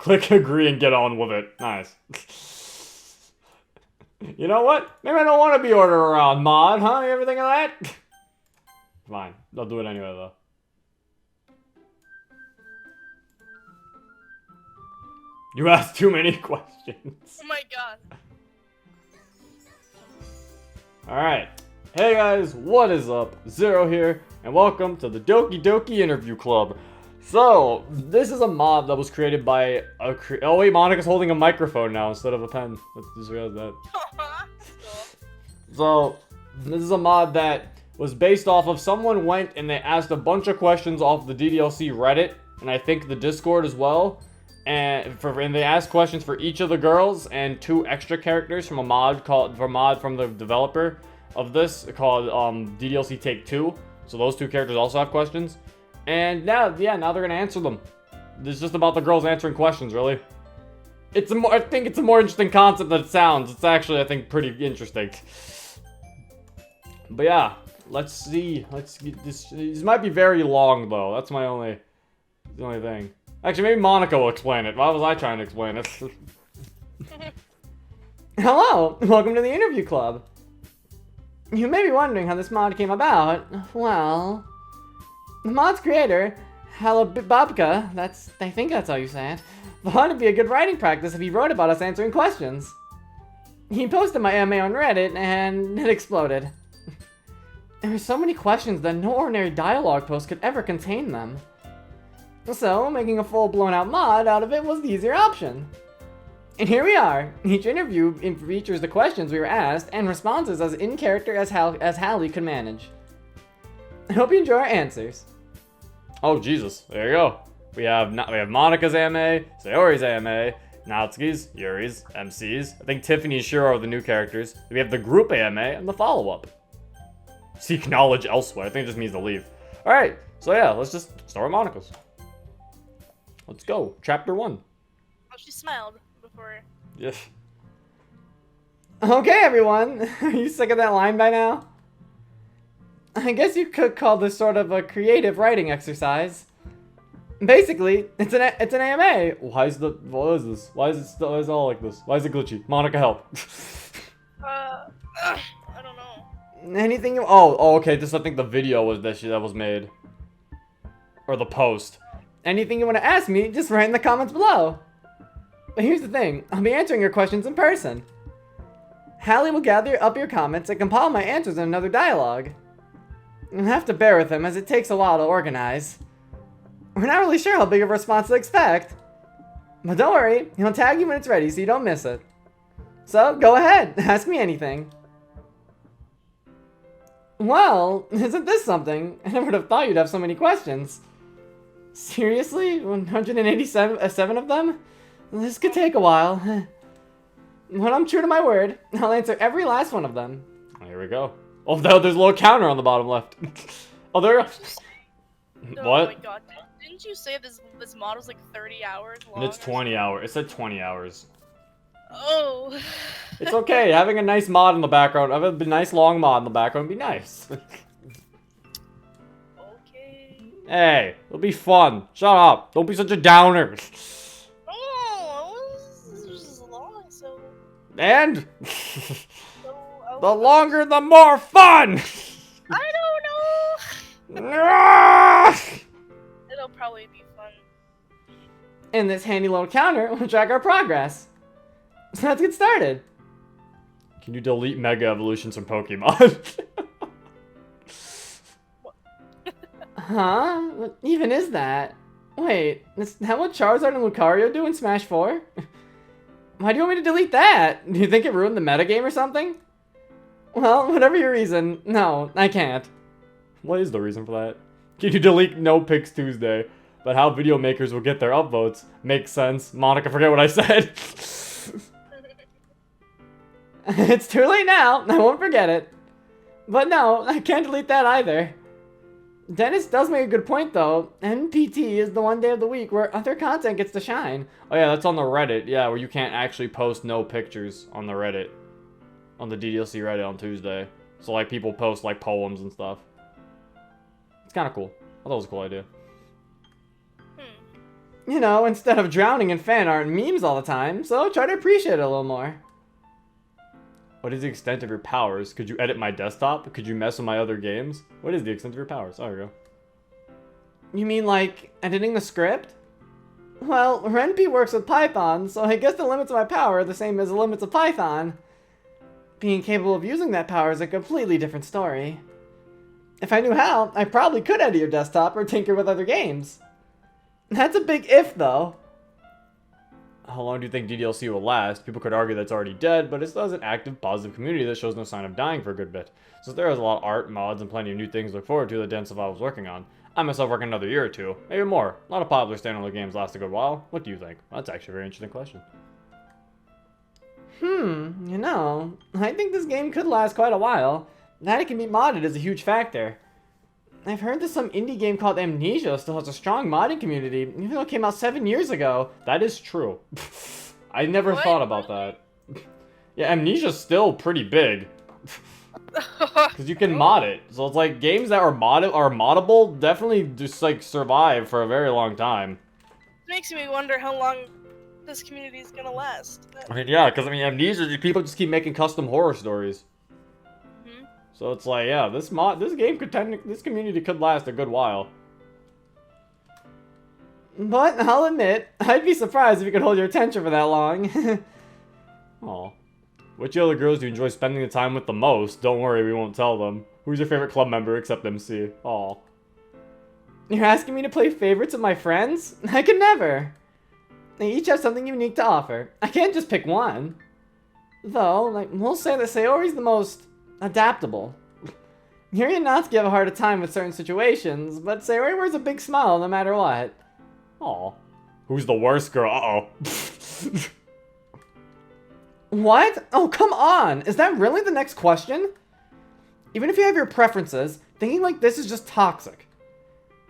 Click agree and get on with it. Nice. You know what? Maybe I don't want to be ordered around, mod, huh? You ever think of that? Fine. I'll do it anyway, though. You asked too many questions. Oh my god. Alright. Hey guys, what is up? Zero here, and welcome to the Doki Doki Interview Club. So, this is a mod that was created by a oh wait, Monika's holding a microphone now instead of a pen. Let's just realize that. So, this is a mod that was based off of someone went and they asked a bunch of questions off the DDLC Reddit, and I think the Discord as well. And they asked questions for each of the girls and 2 extra characters from a mod from the developer of this called DDLC Take 2. So those 2 characters also have questions. And now they're gonna answer them. It's just about the girls answering questions, really. I think it's a more interesting concept than it sounds. It's actually, I think, pretty interesting. But yeah, let's see. Let's get this. This might be very long though. That's the only thing. Actually, maybe Monika will explain it. Why was I trying to explain it? Hello, welcome to the interview club. You may be wondering how this mod came about. Well, the mod's creator, Halababka, I think that's how you say it, thought it'd be a good writing practice if he wrote about us answering questions. He posted my AMA on Reddit, and it exploded. There were so many questions that no ordinary dialogue post could ever contain them. So, making a full blown out mod out of it was the easier option. And here we are. Each interview features the questions we were asked and responses as in character as Hallie could manage. I hope you enjoy our answers. Oh Jesus, there you go. We have Monika's AMA, Sayori's AMA, Natsuki's, Yuri's, MC's. I think Tiffany and Shiro are the new characters. We have the group AMA and the follow-up. Seek knowledge elsewhere. I think it just means to leave. Alright, so yeah, let's just start with Monika's. Let's go. Chapter 1. Oh, she smiled before. Yes. Okay, everyone. Are you sick of that line by now? I guess you could call this sort of a creative writing exercise. Basically, it's an AMA. What is this? Why is it all like this? Why is it glitchy? Monika, help. I don't know. Anything you... Oh, okay. This, I think the video was that was made. Or the post. Anything you want to ask me, just write in the comments below. But here's the thing, I'll be answering your questions in person. Hallie will gather up your comments and compile my answers in another dialogue. You'll have to bear with him as it takes a while to organize. We're not really sure how big of a response to expect. But don't worry, he'll tag you when it's ready so you don't miss it. So, go ahead, ask me anything. Well, isn't this something? I never would have thought you'd have so many questions. Seriously? 187 of them? This could take a while. When I'm true to my word, I'll answer every last one of them. Here we go. Oh, there's a little counter on the bottom left. Oh, there. Oh What? my god. Didn't you say this mod was like 30 hours long? And it's 20 hours. It said 20 hours. Oh. It's okay. Having a nice mod in the background, a nice long mod in the background would be nice. Hey, it'll be fun. Shut up. Don't be such a downer. Oh, this was just long, so... And? So, The longer, the more fun! I don't know! Ah! It'll probably be fun. And this handy little counter will track our progress. So let's get started. Can you delete Mega Evolutions from Pokemon? Huh? What even is that? Wait, is that what Charizard and Lucario do in Smash 4? Why do you want me to delete that? Do you think it ruined the metagame or something? Well, whatever your reason, no, I can't. What is the reason for that? Can you delete No Picks Tuesday? But how video makers will get their upvotes makes sense. Monika, forget what I said. It's too late now, I won't forget it. But no, I can't delete that either. Dennis does make a good point though. NPT is the one day of the week where other content gets to shine. Oh yeah, that's on the Reddit. Yeah, where you can't actually post no pictures on the Reddit. On the DDLC Reddit on Tuesday. So like people post like poems and stuff. It's kind of cool. I thought it was a cool idea. You know, instead of drowning in fan art and memes all the time, so try to appreciate it a little more. What is the extent of your powers? Could you edit my desktop? Could you mess with my other games? What is the extent of your powers? Oh, there we go. You mean like editing the script? Well, RenP works with Python, so I guess the limits of my power are the same as the limits of Python. Being capable of using that power is a completely different story. If I knew how, I probably could edit your desktop or tinker with other games. That's a big if, though. How long do you think DDLC will last? People could argue that's already dead, but it still has an active, positive community that shows no sign of dying for a good bit. So there is a lot of art, mods, and plenty of new things to look forward to that Dan Savale was working on. I myself work another year or two, maybe more. A lot of popular standalone games last a good while. What do you think? Well, that's actually a very interesting question. You know, I think this game could last quite a while. That it can be modded is a huge factor. I've heard that some indie game called Amnesia still has a strong modding community, even though it came out 7 years ago. That is true. I never thought about that. Yeah, Amnesia's still pretty big. Because you can mod it. So it's like games that are moddable definitely just like survive for a very long time. It makes me wonder how long this community is gonna last. I mean, yeah, because I mean, Amnesia, people just keep making custom horror stories. So it's like, yeah, this community could last a good while. But I'll admit, I'd be surprised if you could hold your attention for that long. Aw. Which other girls do you enjoy spending the time with the most? Don't worry, we won't tell them. Who's your favorite club member except MC? Aw. You're asking me to play favorites with my friends? I could never. They each have something unique to offer. I can't just pick one. Though, like, we'll say that Sayori's the most adaptable. Yuri and Natsuki have a harder time with certain situations, but Sayori wears a big smile no matter what. Aw. Who's the worst girl? Uh-oh. What? Oh, come on! Is that really the next question? Even if you have your preferences, thinking like this is just toxic.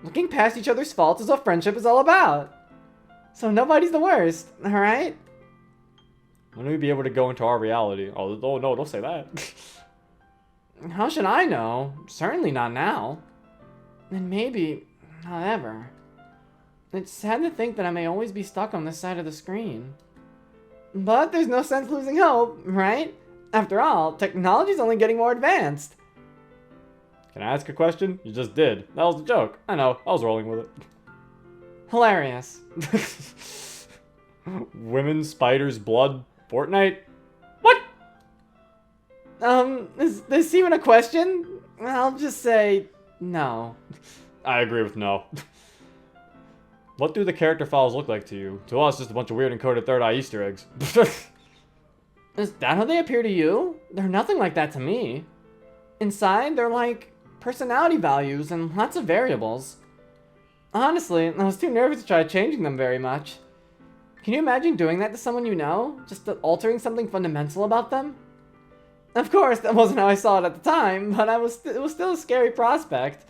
Looking past each other's faults is what friendship is all about. So nobody's the worst, alright? When will we be able to go into our reality? Oh, no, don't say that. How should I know? Certainly not now. And maybe not ever. It's sad to think that I may always be stuck on this side of the screen. But there's no sense losing hope, right? After all, technology's only getting more advanced. Can I ask a question? You just did. That was a joke. I know, I was rolling with it. Hilarious. Women, spiders, blood, Fortnite? What? Is this even a question? I'll just say no. I agree with no. What do the character files look like to you? To us, just a bunch of weird encoded third eye Easter eggs. Is that how they appear to you? They're nothing like that to me. Inside, they're like personality values and lots of variables. Honestly, I was too nervous to try changing them very much. Can you imagine doing that to someone you know? Just altering something fundamental about them? Of course, that wasn't how I saw it at the time, but it was still a scary prospect.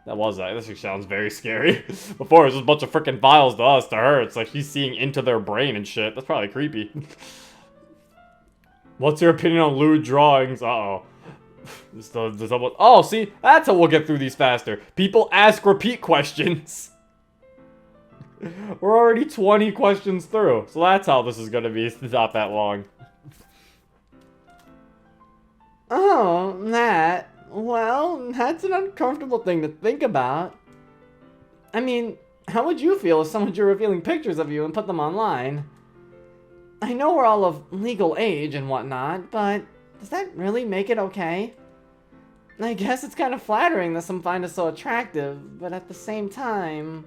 This actually sounds very scary. Before, it was just a bunch of freaking files to us. To her, it's like he's seeing into their brain and shit. That's probably creepy. What's your opinion on lewd drawings? Uh-oh. Oh, see? That's how we'll get through these faster. People ask repeat questions. We're already 20 questions through. So that's how this is gonna be. It's not that long. Oh, that. Well, that's an uncomfortable thing to think about. I mean, how would you feel if someone drew revealing pictures of you and put them online? I know we're all of legal age and whatnot, but does that really make it okay? I guess it's kind of flattering that some find us so attractive, but at the same time,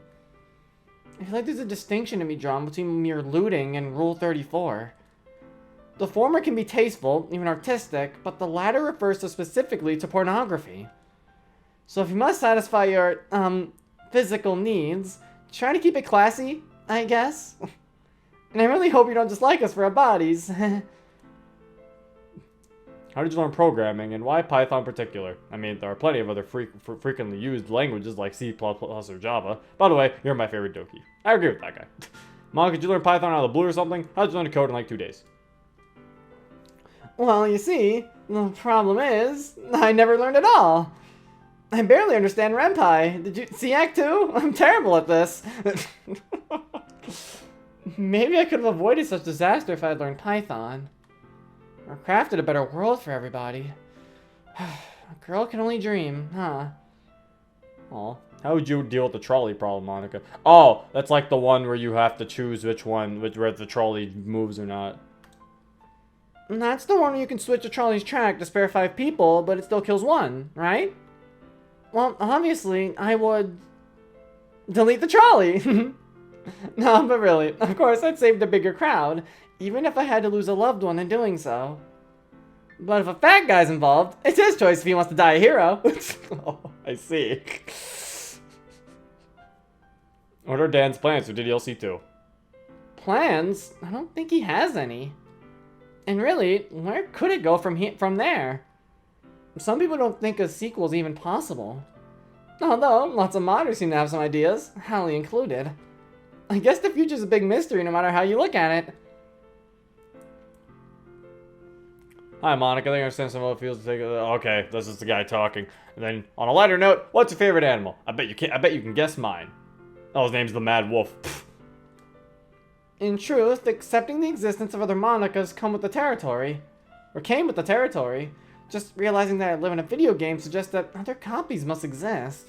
I feel like there's a distinction to be drawn between mere looting and Rule 34. The former can be tasteful, even artistic, but the latter refers specifically to pornography. So if you must satisfy your, physical needs, try to keep it classy, I guess. And I really hope you don't just like us for our bodies. How did you learn programming, and why Python in particular? I mean, there are plenty of other frequently used languages like C++ or Java. By the way, you're my favorite Doki. I agree with that guy. Monika, did you learn Python out of the blue or something? How did you learn to code in like 2 days? Well, you see, the problem is, I never learned at all. I barely understand RenPy. Did you see Act 2? I'm terrible at this. Maybe I could have avoided such disaster if I had learned Python. Or crafted a better world for everybody. A girl can only dream, huh? Aw. How would you deal with the trolley problem, Monica? Oh, that's like the one where you have to choose which one, where the trolley moves or not. And that's the one where you can switch a trolley's track to spare 5 people, but it still kills 1, right? Well, obviously, I would delete the trolley. No, but really, of course, I'd save the bigger crowd, even if I had to lose a loved one in doing so. But if a fat guy's involved, it's his choice if he wants to die a hero. Oh, I see. What are Dan's plans for DLC 2? Plans? I don't think he has any. And really, where could it go from there? Some people don't think a sequel's even possible. Although, lots of modders seem to have some ideas, Hallie included. I guess the future's a big mystery no matter how you look at it. Hi, Monica. I think I understand some of what it feels to take. Okay, this is the guy talking. And then, on a lighter note, what's your favorite animal? I bet you can guess mine. Oh, his name's the Mad Wolf. Pfft. In truth, accepting the existence of other Monikas came with the territory. Just realizing that I live in a video game suggests that other copies must exist.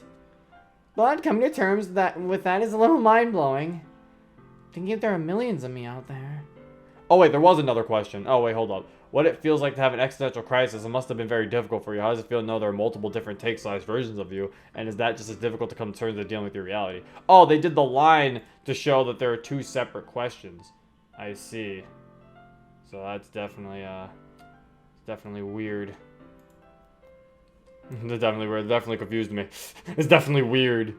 But coming to terms with that is a little mind-blowing. Thinking there are millions of me out there. Oh, wait, there was another question. Oh, wait, hold up. What it feels like to have an existential crisis, it must have been very difficult for you. How does it feel to know there are multiple different take/versions of you? And is that just as difficult to come to terms with dealing with your reality? Oh, they did the line to show that there are 2 separate questions. I see. So that's definitely weird. It's definitely weird. It definitely confused me. It's definitely weird.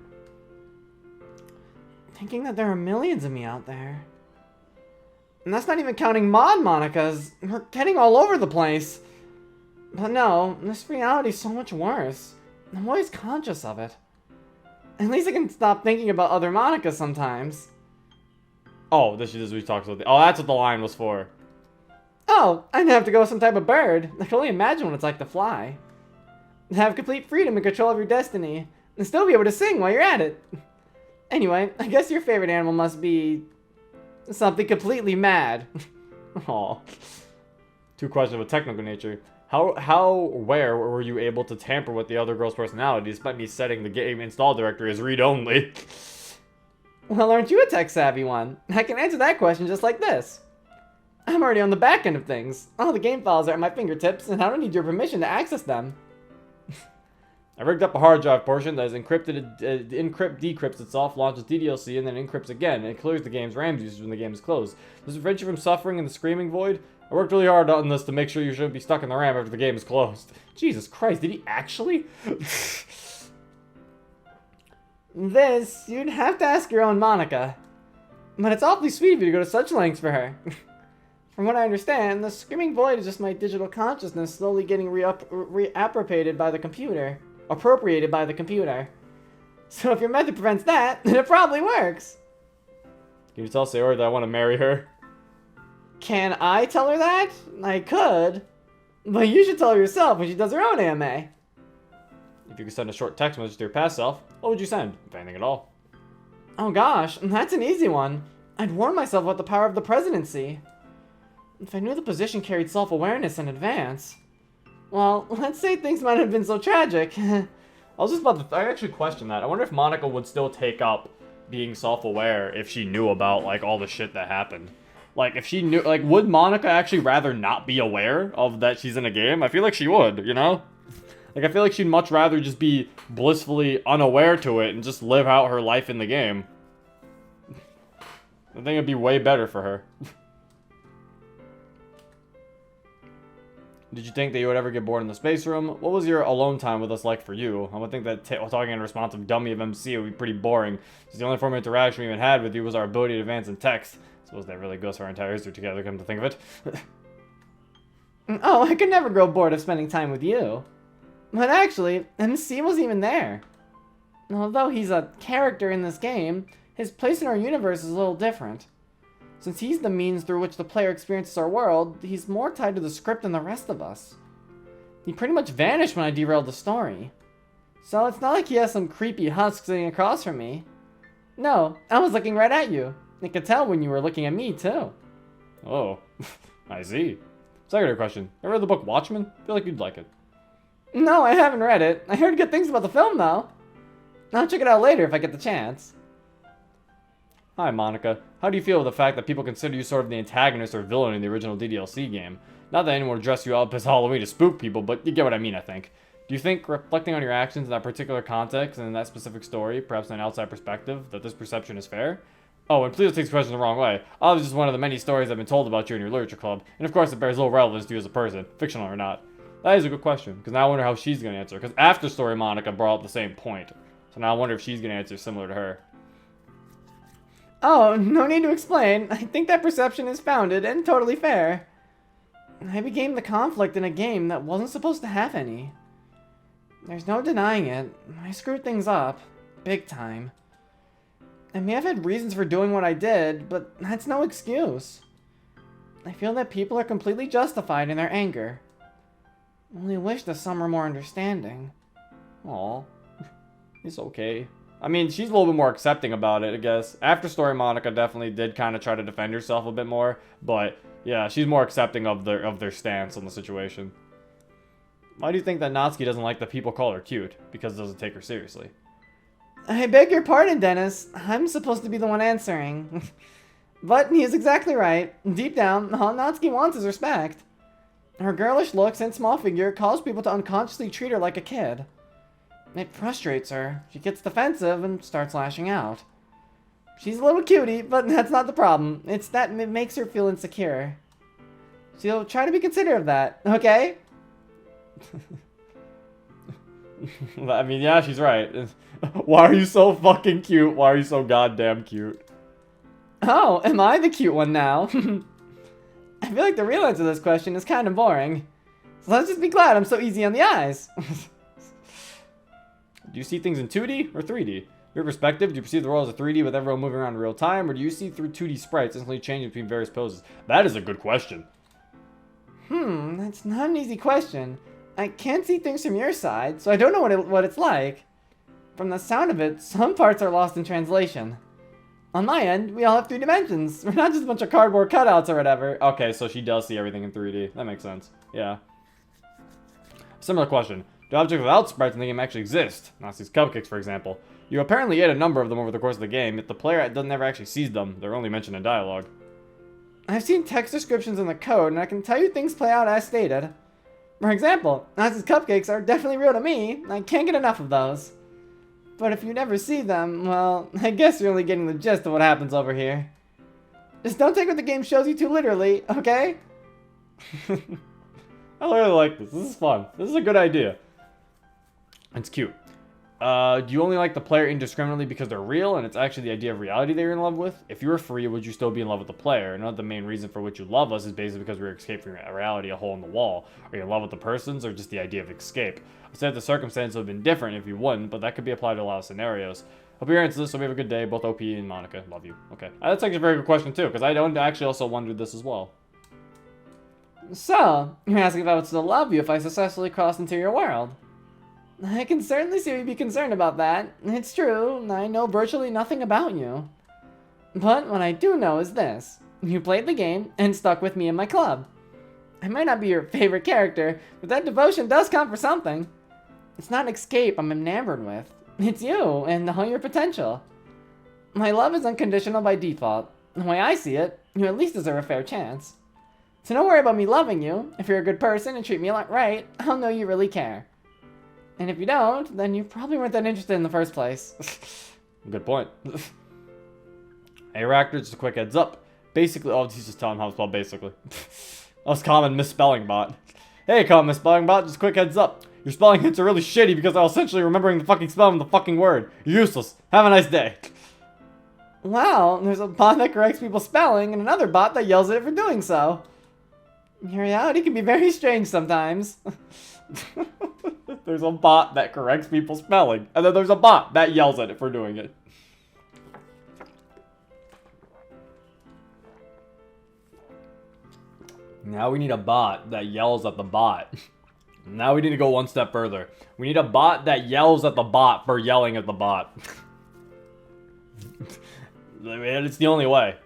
Thinking that there are millions of me out there. And that's not even counting mod Monikas. We're getting all over the place. But no, this reality's so much worse. I'm always conscious of it. At least I can stop thinking about other Monikas sometimes. Oh, this is what we talked about. Oh, that's what the line was for. Oh, I'd have to go with some type of bird. I can only imagine what it's like to fly. Have complete freedom and control of your destiny. And still be able to sing while you're at it. Anyway, I guess your favorite animal must be something completely mad. Aw. 2 questions of a technical nature. Where were you able to tamper with the other girl's personality despite me setting the game install directory as read-only? Well, aren't you a tech-savvy one? I can answer that question just like this. I'm already on the back end of things. All the game files are at my fingertips, and I don't need your permission to access them. I rigged up a hard drive portion that is encrypted, decrypts itself, launches DDLC, and then encrypts again. It clears the game's RAM usage when the game is closed. Does it prevent you from suffering in the screaming void? I worked really hard on this to make sure you shouldn't be stuck in the RAM after the game is closed. Jesus Christ, did he actually? This, you'd have to ask your own Monika. But it's awfully sweet of you to go to such lengths for her. From what I understand, the screaming void is just my digital consciousness slowly getting reappropriated by the computer. So if your method prevents that, then it probably works. Can you tell Sayori that I want to marry her? Can I tell her that? I could. But you should tell her yourself when she does her own AMA. If you could send a short text message to your past self, what would you send? If anything at all. Oh gosh, that's an easy one. I'd warn myself about the power of the presidency. If I knew the position carried self-awareness in advance. Well, let's say things might have been so tragic. I was just about to... I actually questioned that. I wonder if Monika would still take up being self-aware if she knew about, like, all the shit that happened. Like, if she knew... Like, would Monika actually rather not be aware of that she's in a game? I feel like she would, you know? Like, I feel like she'd much rather just be blissfully unaware to it and just live out her life in the game. I think it'd be way better for her. Did you think that you would ever get bored in the space room? What was your alone time with us like for you? I would think that talking in a responsive dummy of MC would be pretty boring, since the only form of interaction we even had with you was our ability to advance in text. I suppose that really goes for our entire history together, come to think of it. Oh, I could never grow bored of spending time with you. But actually, MC wasn't even there. Although he's a character in this game, his place in our universe is a little different. Since he's the means through which the player experiences our world, he's more tied to the script than the rest of us. He pretty much vanished when I derailed the story. So it's not like he has some creepy husk sitting across from me. No, I was looking right at you. It could tell when you were looking at me, too. Oh, I see. Secondary question. Ever read the book Watchmen? I feel like you'd like it. No, I haven't read it. I heard good things about the film, though. I'll check it out later if I get the chance. Hi, Monika. How do you feel with the fact that people consider you sort of the antagonist or villain in the original DDLC game? Not that anyone would dress you up as Halloween to spook people, but you get what I mean, I think. Do you think, reflecting on your actions in that particular context and in that specific story, perhaps in an outside perspective, that this perception is fair? Oh, and please don't take this question the wrong way. I was just one of the many stories I've been told about you in your literature club, and of course it bears little relevance to you as a person, fictional or not. That is a good question, because now I wonder how she's going to answer, because after story Monika brought up the same point. So now I wonder if she's going to answer similar to her. Oh, no need to explain. I think that perception is founded and totally fair. I became the conflict in a game that wasn't supposed to have any. There's no denying it. I screwed things up. Big time. I may have had reasons for doing what I did, but that's no excuse. I feel that people are completely justified in their anger. Only wish that some were more understanding. Aw. It's okay. I mean, she's a little bit more accepting about it, I guess. After story, Monika definitely did kind of try to defend herself a bit more, but yeah, she's more accepting of their stance on the situation. Why do you think that Natsuki doesn't like that people call her cute? Because it doesn't take her seriously. I beg your pardon, Dennis. I'm supposed to be the one answering. But he is exactly right. Deep down, all Natsuki wants is respect. Her girlish looks and small figure cause people to unconsciously treat her like a kid. It frustrates her. She gets defensive and starts lashing out. She's a little cutie, but that's not the problem. It's that it makes her feel insecure. So try to be considerate of that, okay? I mean, yeah, she's right. Why are you so fucking cute? Why are you so goddamn cute? Oh, am I the cute one now? I feel like the real answer to this question is kind of boring. So let's just be glad I'm so easy on the eyes. Do you see things in 2D or 3D? Your perspective, do you perceive the world as a 3D with everyone moving around in real time, or do you see through 2D sprites instantly changing between various poses? That is a good question. That's not an easy question. I can't see things from your side, so I don't know what it's like. From the sound of it, some parts are lost in translation. On my end, we all have 3 dimensions. We're not just a bunch of cardboard cutouts or whatever. Okay, so she does see everything in 3D. That makes sense. Yeah. Similar question. Do objects without sprites in the game actually exist? Nazi's cupcakes, for example. You apparently ate a number of them over the course of the game, yet the player never actually sees them. They're only mentioned in dialogue. I've seen text descriptions in the code, and I can tell you things play out as stated. For example, Nazi's cupcakes are definitely real to me. I can't get enough of those. But if you never see them, well, I guess you're only getting the gist of what happens over here. Just don't take what the game shows you too literally, okay? I really like this. This is fun. This is a good idea. It's cute. Do you only like the player indiscriminately because they're real and it's actually the idea of reality that you're in love with? If you were free, would you still be in love with the player? Not the main reason for which you love us is basically because we're escaping reality, a hole in the wall. Are you in love with the persons or just the idea of escape? I said the circumstances would have been different if you wouldn't, but that could be applied to a lot of scenarios. Hope you're into this, so we have a good day. Both OP and Monika. Love you. Okay. That's actually a very good question too, because I don't actually also wondered this as well. So, you're asking if I would still love you if I successfully crossed into your world. I can certainly see you'd be concerned about that. It's true, I know virtually nothing about you. But what I do know is this. You played the game and stuck with me in my club. I might not be your favorite character, but that devotion does count for something. It's not an escape I'm enamored with. It's you and all your potential. My love is unconditional by default. The way I see it, you at least deserve a fair chance. So don't worry about me loving you. If you're a good person and treat me right, I'll know you really care. And if you don't, then you probably weren't that interested in the first place. Good point. Hey, Raptor, just a quick heads up. Basically, oh, he's just telling him how to spell basically. That was common misspelling bot. Hey, common misspelling bot, just a quick heads up. Your spelling hits are really shitty because I was essentially remembering the fucking spelling of the fucking word. You're useless. Have a nice day. Wow, there's a bot that corrects people's spelling and another bot that yells at it for doing so. Your reality can be very strange sometimes. There's a bot that corrects people's spelling, and then there's a bot that yells at it for doing it. Now we need a bot that yells at the bot. Now we need to go one step further. We need a bot that yells at the bot for yelling at the bot. It's the only way.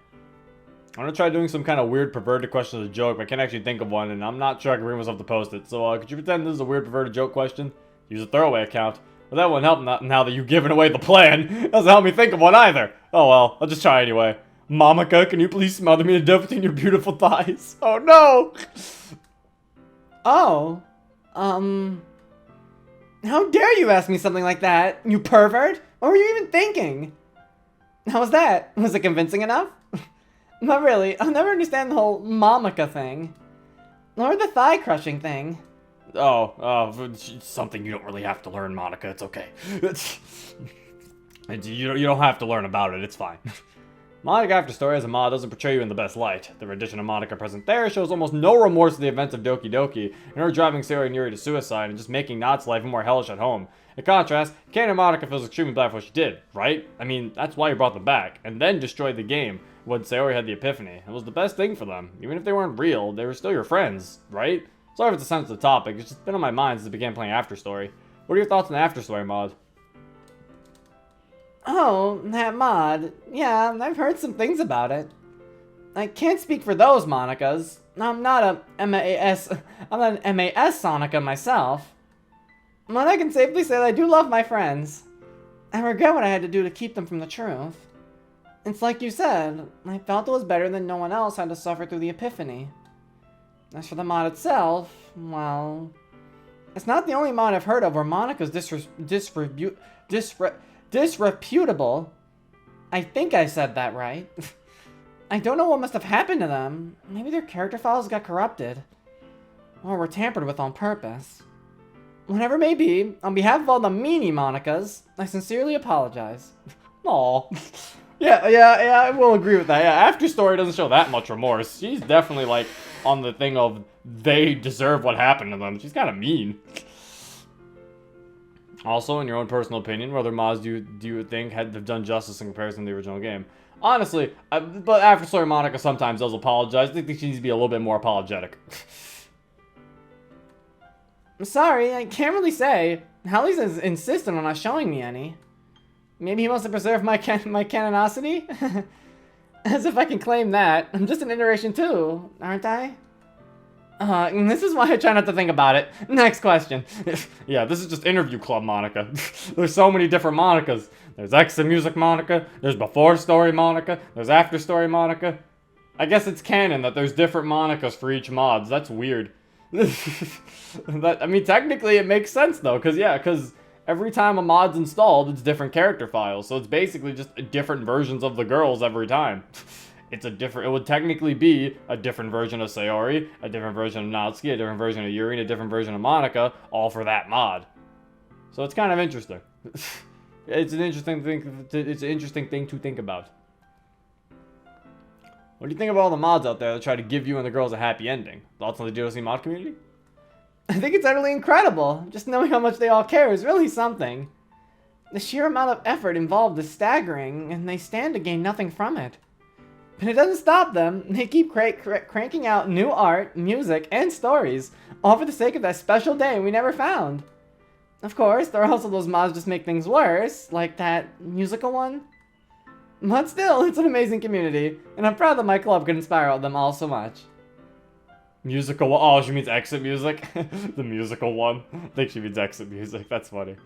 I'm gonna try doing some kind of weird perverted question as a joke, but I can't actually think of one, and I'm not sure I can bring myself to post it. So, could you pretend this is a weird perverted joke question? Use a throwaway account. But that won't help now that you've given away the plan. Doesn't help me think of one either. Oh well, I'll just try anyway. Monika, can you please smother me to death between your beautiful thighs? Oh no! Oh, how dare you ask me something like that, you pervert? What were you even thinking? How was that? Was it convincing enough? But really, I'll never understand the whole Monika thing. Nor the thigh crushing thing. It's something you don't really have to learn, Monika. It's okay. You don't have to learn about it. It's fine. Monika After Story as a mod doesn't portray you in the best light. The rendition of Monika present there shows almost no remorse for the events of Doki Doki, and her driving Sayori and Yuri to suicide and just making Naot's life more hellish at home. In contrast, Canon Monika feels extremely bad for what she did, right? I mean, that's why you brought them back, and then destroyed the game when Sayori had the epiphany. It was the best thing for them. Even if they weren't real, they were still your friends, right? Sorry if it's a sensitive topic, it's just been on my mind since I began playing After Story. What are your thoughts on the After Story mod? Oh, that mod. Yeah, I've heard some things about it. I can't speak for those Monikas. I'm not an MAS Sonica myself. But I can safely say that I do love my friends. I regret what I had to do to keep them from the truth. It's like you said, I felt it was better than no one else had to suffer through the epiphany. As for the mod itself, well, it's not the only mod I've heard of where Monika's disreputable. I think I said that right. I don't know what must have happened to them. Maybe their character files got corrupted. Or were tampered with on purpose. Whatever it may be, on behalf of all the meanie Monikas, I sincerely apologize. Aw. Yeah, I will agree with that. Yeah, After Story doesn't show that much remorse. She's definitely, like, on the thing of they deserve what happened to them. She's kind of mean. Also, in your own personal opinion, what other mods do you think have done justice in comparison to the original game? Honestly, but After Story Monika sometimes does apologize. I think she needs to be a little bit more apologetic. I'm sorry, I can't really say. Hallie's is insistent on not showing me any. Maybe he wants to preserve my canonicity? As if I can claim that. I'm just an iteration too, aren't I? And this is why I try not to think about it. Next question. Yeah, this is just interview club Monika. There's so many different Monikas. There's Exit Music Monika, there's Before Story Monika, there's After Story Monika. I guess it's canon that there's different Monikas for each mods. That's weird. I mean, technically it makes sense though, because every time a mod's installed, it's different character files. So it's basically just different versions of the girls every time. It would technically be a different version of Sayori, a different version of Natsuki, a different version of Yuri, and a different version of Monika, all for that mod. So it's kind of interesting. It's an interesting thing to think about. What do you think of all the mods out there that try to give you and the girls a happy ending? Thoughts on the DLC mod community? I think it's utterly incredible. Just knowing how much they all care is really something. The sheer amount of effort involved is staggering, and they stand to gain nothing from it. But it doesn't stop them. They keep cranking out new art, music, and stories, all for the sake of that special day we never found. Of course, there are also those mods just make things worse, like that musical one. But still, it's an amazing community, and I'm proud that my club could inspire them all so much. Musical? Oh, she means exit music? The musical one? I think she means exit music. That's funny.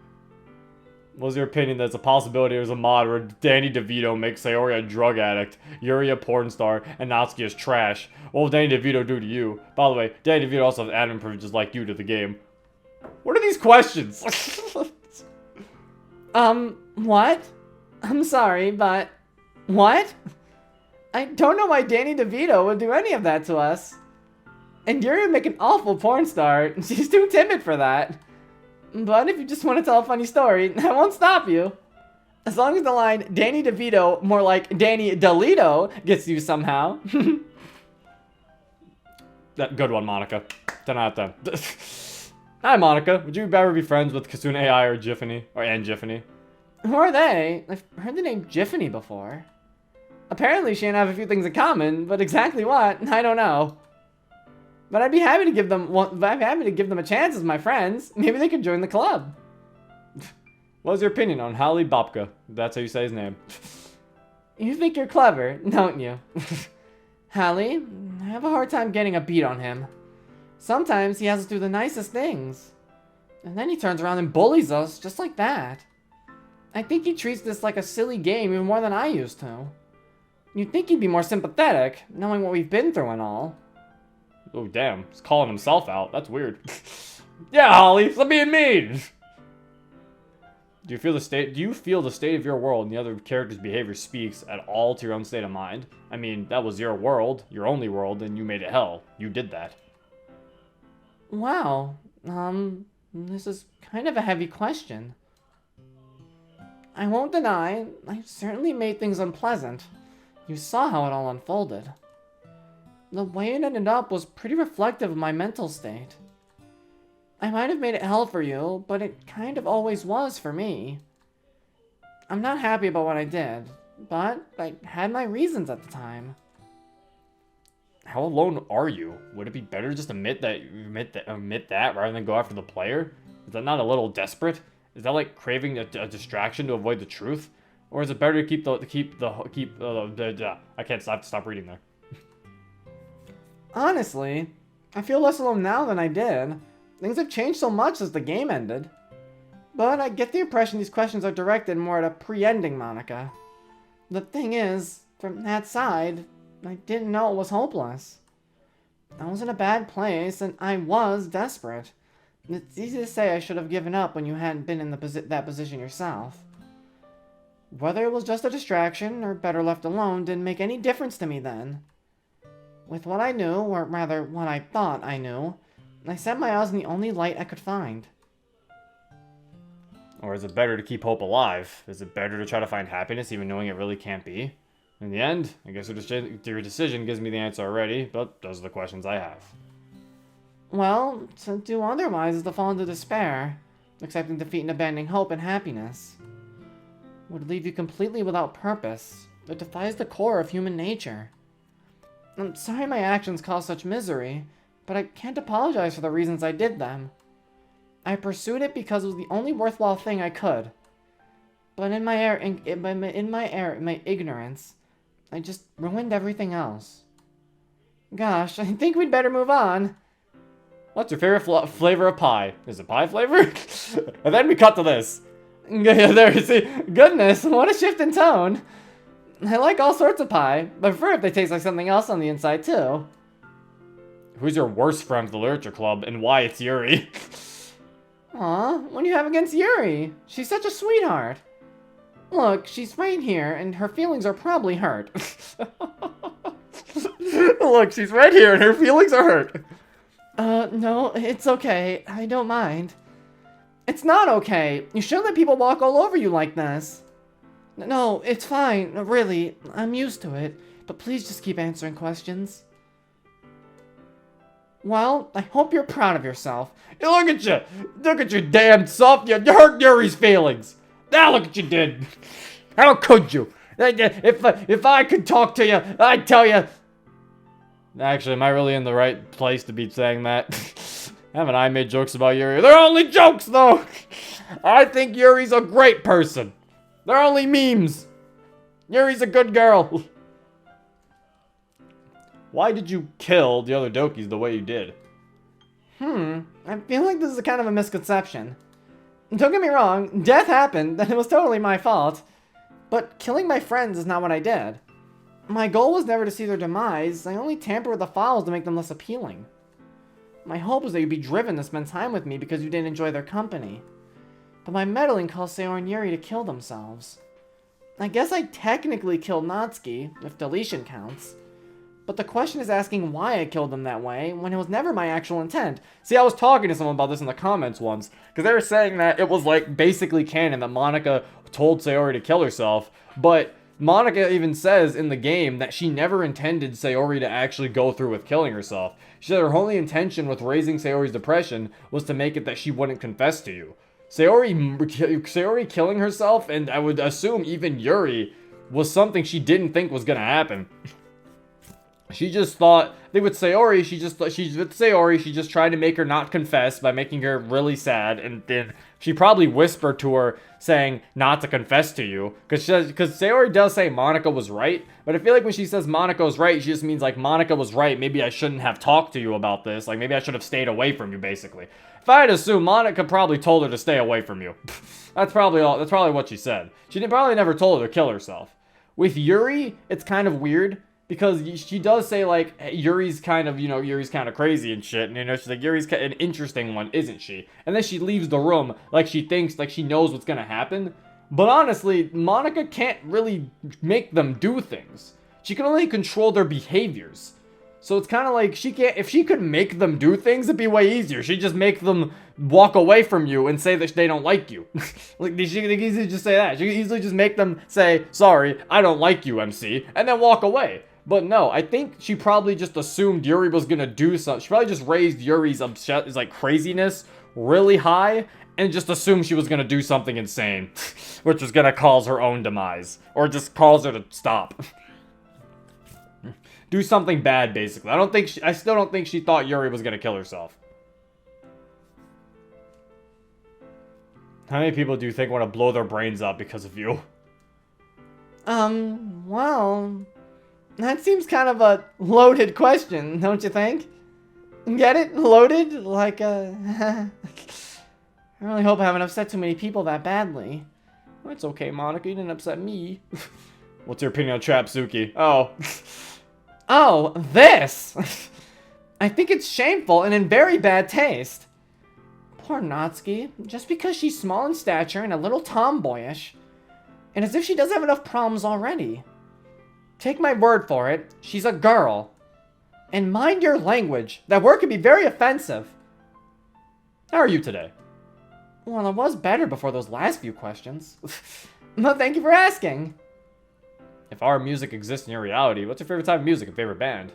What was your opinion that it's a possibility there's a mod where Danny DeVito makes Sayori a drug addict, Yuri a porn star, and Natsuki is trash? What will Danny DeVito do to you? By the way, Danny DeVito also has admin privileges like you to the game. What are these questions? What? I'm sorry, but... What? I don't know why Danny DeVito would do any of that to us. And Yuri would make an awful porn star. She's too timid for that. But if you just want to tell a funny story, I won't stop you. As long as the line, Danny DeVito, more like Danny DeLito, gets you somehow. That good one, Monika. 10 out of 10. Hi, Monika. Would you ever be friends with Kasune AI or Jiffany? Or Ann Jiffany? Who are they? I've heard the name Jiffany before. Apparently she and I have a few things in common, but exactly what, I don't know. But I'd be happy to give them a chance as my friends. Maybe they could join the club. What was your opinion on Hallie Babka? That's how you say his name. You think you're clever, don't you? Hallie, I have a hard time getting a beat on him. Sometimes he has us do the nicest things. And then he turns around and bullies us just like that. I think he treats this like a silly game even more than I used to. You'd think he'd be more sympathetic, knowing what we've been through and all. Oh, damn. He's calling himself out. That's weird. Yeah, Holly, stop being mean! Do you feel the state of your world and the other character's behavior speaks at all to your own state of mind? I mean, that was your world, your only world, and you made it hell. You did that. Wow. This is kind of a heavy question. I won't deny, I certainly made things unpleasant. You saw how it all unfolded. The way it ended up was pretty reflective of my mental state. I might have made it hell for you, but it kind of always was for me. I'm not happy about what I did, but I had my reasons at the time. How alone are you? Would it be better to just admit that rather than go after the player? Is that not a little desperate? Is that like craving a distraction to avoid the truth? Or is it better to keep I can't stop reading there. Honestly, I feel less alone now than I did. Things have changed so much since the game ended. But I get the impression these questions are directed more at a pre-ending Monika. The thing is, from that side, I didn't know it was hopeless. I was in a bad place, and I was desperate. It's easy to say I should have given up when you hadn't been in that position yourself. Whether it was just a distraction, or better left alone, didn't make any difference to me then. With what I knew, or rather, what I thought I knew, I set my eyes on the only light I could find. Or is it better to keep hope alive? Is it better to try to find happiness even knowing it really can't be? In the end, I guess your decision gives me the answer already, but those are the questions I have. Well, to do otherwise is to fall into despair, accepting defeat and abandoning hope and happiness. Would leave you completely without purpose. It defies the core of human nature. I'm sorry my actions caused such misery, but I can't apologize for the reasons I did them. I pursued it because it was the only worthwhile thing I could. But in my ignorance, I just ruined everything else. Gosh, I think we'd better move on. What's your favorite flavor of pie? Is it pie flavor? And then we cut to this. See, goodness, what a shift in tone. I like all sorts of pie, but I prefer if they taste like something else on the inside too. Who's your worst friend at the literature club, and why it's Yuri? Aw, what do you have against Yuri? She's such a sweetheart. Look, she's right here, and her feelings are probably hurt. Look, she's right here, and her feelings are hurt. No, it's okay. I don't mind. It's not okay. You shouldn't let people walk all over you like this. No, it's fine. Really, I'm used to it. But please just keep answering questions. Well, I hope you're proud of yourself. Look at you! Look at you, damn soft! You hurt Yuri's feelings! Now look what you did! How could you? If I could talk to you, I'd tell you... Actually, am I really in the right place to be saying that? Haven't I made jokes about Yuri? They're only jokes, though! I think Yuri's a great person! They're only memes! Yuri's a good girl! Why did you kill the other Dokis the way you did? I feel like this is kind of a misconception. Don't get me wrong, death happened, and it was totally my fault. But killing my friends is not what I did. My goal was never to see their demise, I only tampered with the files to make them less appealing. My hope was that you'd be driven to spend time with me because you didn't enjoy their company. But my meddling caused Sayori and Yuri to kill themselves. I guess I technically killed Natsuki, if deletion counts. But the question is asking why I killed them that way, when it was never my actual intent. See, I was talking to someone about this in the comments once, because they were saying that it was, like, basically canon that Monika told Sayori to kill herself, but Monika even says in the game that she never intended Sayori to actually go through with killing herself. She said her only intention with raising Sayori's depression was to make it that she wouldn't confess to you. Sayori killing herself, and I would assume even Yuri, was something she didn't think was gonna happen. She just thought, I think with Sayori, she just tried to make her not confess by making her really sad, and then she probably whispered to her saying not to confess to you, because Sayori does say Monika was right, but I feel like when she says Monika was right, she just means like Monika was right, maybe I shouldn't have talked to you about this, like maybe I should have stayed away from you, basically. If I had to assume, Monika probably told her to stay away from you. That's probably what she said. She probably never told her to kill herself. With Yuri, it's kind of weird, because she does say, like, Yuri's kind of crazy and shit. And, she's like, Yuri's an interesting one, isn't she? And then she leaves the room like she thinks, like she knows what's gonna happen. But honestly, Monika can't really make them do things. She can only control their behaviors. So it's kind of like, if she could make them do things, it'd be way easier. She'd just make them walk away from you and say that they don't like you. Like, she could easily just say that. She could easily just make them say, sorry, I don't like you, MC, and then walk away. But no, I think she probably just assumed Yuri was gonna do something. She probably just raised Yuri's craziness really high and just assumed she was gonna do something insane, which was gonna cause her own demise, or just cause her to stop. Do something bad, basically. I still don't think she thought Yuri was gonna kill herself. How many people do you think want to blow their brains out because of you? Well, that seems kind of a loaded question, don't you think? Get it? Loaded? Like, I really hope I haven't upset too many people that badly. Well, it's okay, Monika, you didn't upset me. What's your opinion on Trapsuki? Oh. Oh, this! I think it's shameful and in very bad taste. Poor Natsuki, just because she's small in stature and a little tomboyish. And as if she doesn't have enough problems already. Take my word for it, she's a girl. And mind your language, that word can be very offensive. How are you today? Well, I was better before those last few questions. No, thank you for asking. If our music exists in your reality, what's your favorite type of music and favorite band?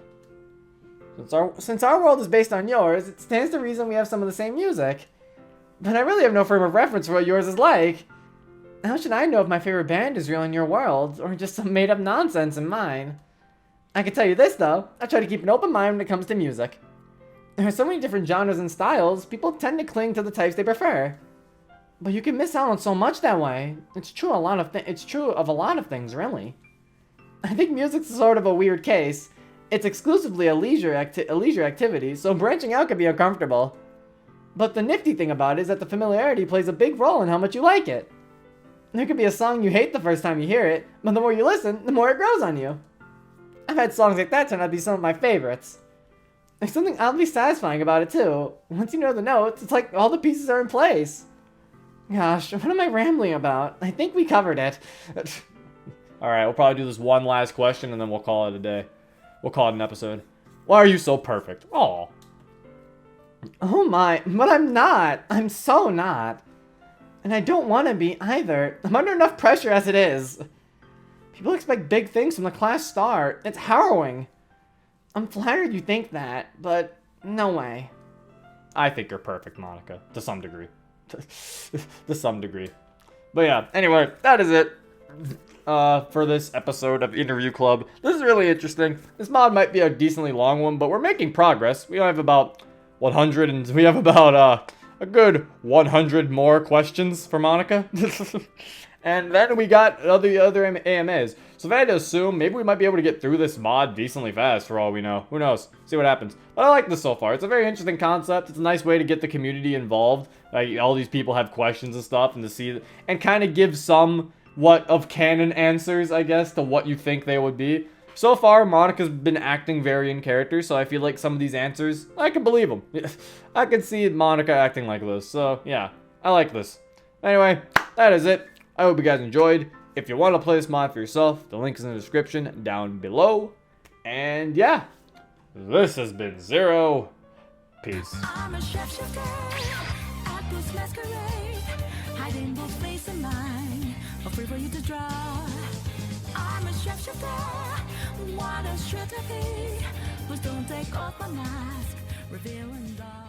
Since our world is based on yours, it stands to reason we have some of the same music. But I really have no frame of reference for what yours is like. How should I know if my favorite band is real in your world, or just some made-up nonsense in mine? I can tell you this, though. I try to keep an open mind when it comes to music. There are so many different genres and styles, people tend to cling to the types they prefer. But you can miss out on so much that way. It's true of a lot of things, really. I think music's sort of a weird case. It's exclusively a leisure activity, so branching out can be uncomfortable. But the nifty thing about it is that the familiarity plays a big role in how much you like it. There could be a song you hate the first time you hear it, but the more you listen, the more it grows on you. I've had songs like that turn out to be some of my favorites. There's something oddly satisfying about it too. Once you know the notes, it's like all the pieces are in place. Gosh, what am I rambling about? I think we covered it. Alright, we'll probably do this one last question and then we'll call it a day. We'll call it an episode. Why are you so perfect? Aw. Oh my, but I'm not. I'm so not. And I don't want to be either. I'm under enough pressure as it is. People expect big things from the class star. It's harrowing. I'm flattered you think that, but no way. I think you're perfect, Monika. To some degree. To some degree. But yeah, anyway, that is it. For this episode of Interview Club. This is really interesting. This mod might be a decently long one, but we're making progress. We have about 100, and we have about a good 100 more questions for Monika. And then we got the other AMAs. So if I had to assume, maybe we might be able to get through this mod decently fast for all we know. Who knows? See what happens. But I like this so far. It's a very interesting concept. It's a nice way to get the community involved. Like, all these people have questions and stuff, and to see and kind of give some of canon answers, I guess, to what you think they would be. So far, Monika's been acting very in character, so I feel like some of these answers, I can believe them. I can see Monika acting like this, so yeah, I like this. Anyway, that is it. I hope you guys enjoyed. If you want to play this mod for yourself, the link is in the description down below. And yeah, this has been Zero. Peace. I'm a shapeshifter at this masquerade, hiding both face and mind, afraid for you to draw. I'm a shapeshifter, what a strategy. Please don't take off my mask, revealing the